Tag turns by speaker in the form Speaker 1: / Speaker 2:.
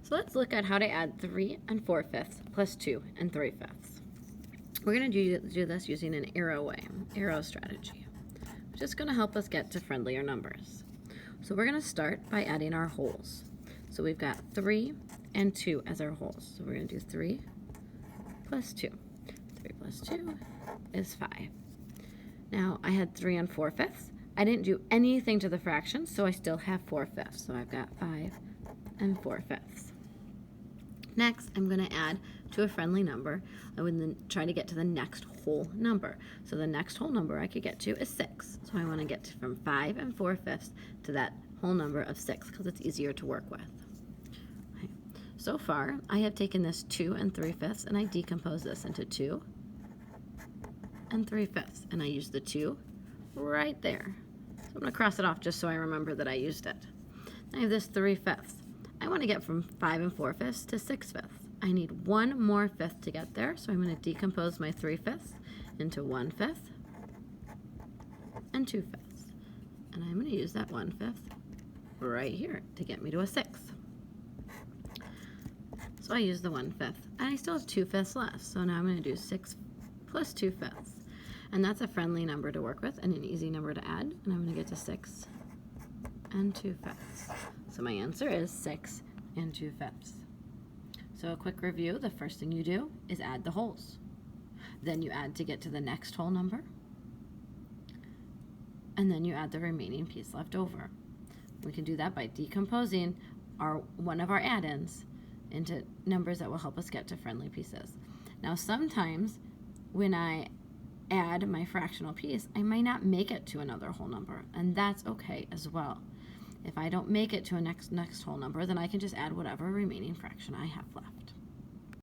Speaker 1: So let's look at how to add 3 and 4/5 plus 2 and 3/5. We're going to do this using an arrow strategy, which is going to help us get to friendlier numbers. So we're going to start by adding our wholes. So we've got 3 and 2 as our wholes. So we're going to do 3 plus 2. 3 plus 2 is 5. Now I had 3 and 4/5. I didn't do anything to the fractions, so I still have 4/5. So I've got 5 and 4/5. Next, I'm going to add to a friendly number. I would then try to get to the next whole number. So the next whole number I could get to is 6. So I want to get from 5 and 4/5 to that whole number of 6 because it's easier to work with. Okay. So far, I have taken this 2 and 3/5 and I decompose this into 2 and 3/5. And I use the 2 right there. So I'm going to cross it off just so I remember that I used it. I have this 3/5. I want to get from 5 and 4/5 to 6/5. I need one more fifth to get there, so I'm going to decompose my 3/5 into 1/5 and 2/5. And I'm going to use that 1/5 right here to get me to a 6th. So I use the 1/5, and I still have 2/5 left. So now I'm going to do 6 plus 2/5. And that's a friendly number to work with and an easy number to add. And I'm going to get to 6 and 2/5. So my answer is 6 and 2/5. So a quick review, the first thing you do is add the wholes. Then you add to get to the next whole number. And then you add the remaining piece left over. We can do that by decomposing one of our add-ins into numbers that will help us get to friendly pieces. Now sometimes when I add my fractional piece, I might not make it to another whole number, and that's okay as well. If I don't make it to a next whole number, then I can just add whatever remaining fraction I have left.